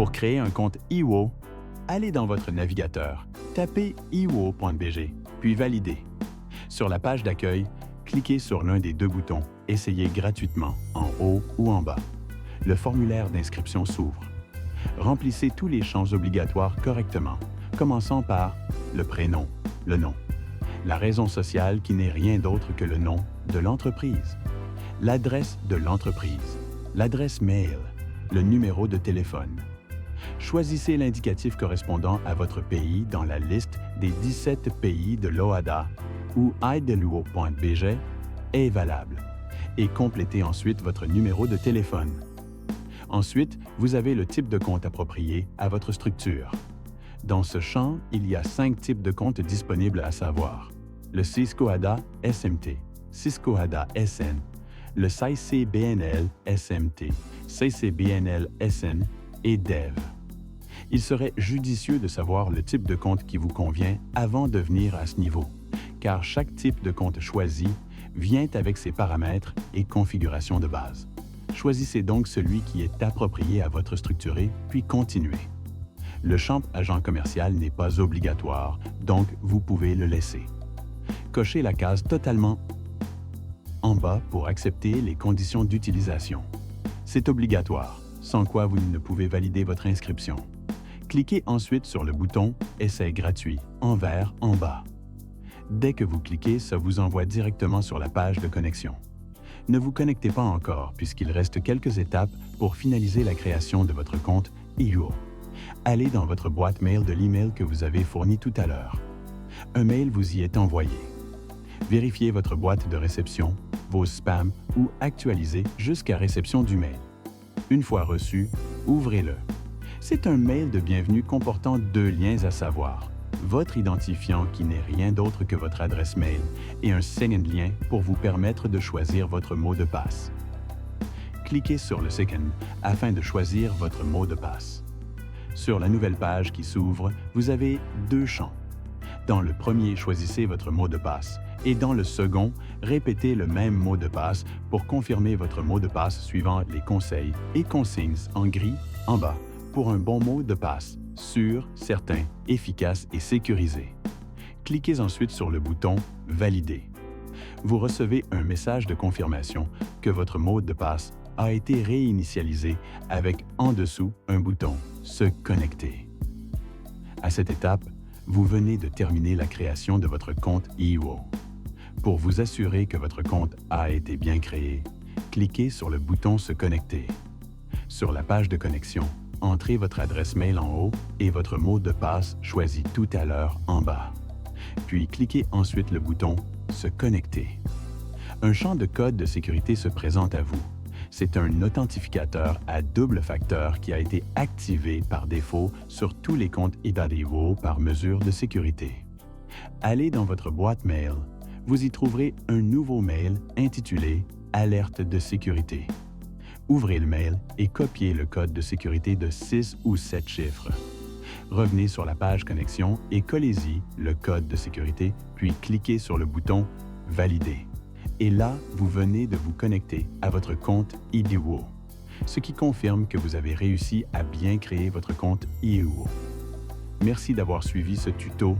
Pour créer un compte eWo, allez dans votre navigateur, tapez ewo.bg, puis validez. Sur la page d'accueil, cliquez sur l'un des deux boutons « Essayez gratuitement » en haut ou en bas. Le formulaire d'inscription s'ouvre. Remplissez tous les champs obligatoires correctement, commençant par le prénom, le nom, la raison sociale qui n'est rien d'autre que le nom de l'entreprise, l'adresse de l'entreprise, l'adresse mail, le numéro de téléphone. Choisissez l'indicatif correspondant à votre pays dans la liste des 17 pays de l'OHADA où iDeluo.bg est valable et complétez ensuite votre numéro de téléphone. Ensuite, vous avez le type de compte approprié à votre structure. Dans ce champ, il y a 5 types de comptes disponibles à savoir: le Cisco HADA SMT, Cisco HADA SN, le CCBNL SMT, CCBNL SN et DEV. Il serait judicieux de savoir le type de compte qui vous convient avant de venir à ce niveau, car chaque type de compte choisi vient avec ses paramètres et configurations de base. Choisissez donc celui qui est approprié à votre structure, puis continuez. Le champ agent commercial n'est pas obligatoire, donc vous pouvez le laisser. Cochez la case totalement en bas pour accepter les conditions d'utilisation. C'est obligatoire, sans quoi vous ne pouvez valider votre inscription. Cliquez ensuite sur le bouton « Essai gratuit » en vert en bas. Dès que vous cliquez, ça vous envoie directement sur la page de connexion. Ne vous connectez pas encore puisqu'il reste quelques étapes pour finaliser la création de votre compte eWo. Allez dans votre boîte mail de l'email que vous avez fourni tout à l'heure. Un mail vous y est envoyé. Vérifiez votre boîte de réception, vos spams ou actualisez jusqu'à réception du mail. Une fois reçu, ouvrez-le. C'est un mail de bienvenue comportant 2 liens à savoir: votre identifiant qui n'est rien d'autre que votre adresse mail et un second lien pour vous permettre de choisir votre mot de passe. Cliquez sur le second afin de choisir votre mot de passe. Sur la nouvelle page qui s'ouvre, vous avez 2 champs. Dans le premier, choisissez votre mot de passe et dans le second, répétez le même mot de passe pour confirmer votre mot de passe suivant les conseils et consignes en gris en bas pour un bon mot de passe sûr, certain, efficace et sécurisé. Cliquez ensuite sur le bouton « Valider ». Vous recevez un message de confirmation que votre mot de passe a été réinitialisé avec en dessous un bouton « Se connecter ». À cette étape, vous venez de terminer la création de votre compte eWo. Pour vous assurer que votre compte a été bien créé, cliquez sur le bouton « Se connecter ». Sur la page de connexion, entrez votre adresse mail en haut et votre mot de passe choisi tout à l'heure en bas. Puis cliquez ensuite le bouton « Se connecter ». Un champ de code de sécurité se présente à vous. C'est un authentificateur à double facteur qui a été activé par défaut sur tous les comptes eWo par mesure de sécurité. Allez dans votre boîte mail. Vous y trouverez un nouveau mail intitulé « Alerte de sécurité ». Ouvrez le mail et copiez le code de sécurité de 6 ou 7 chiffres. Revenez sur la page connexion et collez-y le code de sécurité, puis cliquez sur le bouton « Valider ». Et là, vous venez de vous connecter à votre compte eWo, ce qui confirme que vous avez réussi à bien créer votre compte eWo. Merci d'avoir suivi ce tuto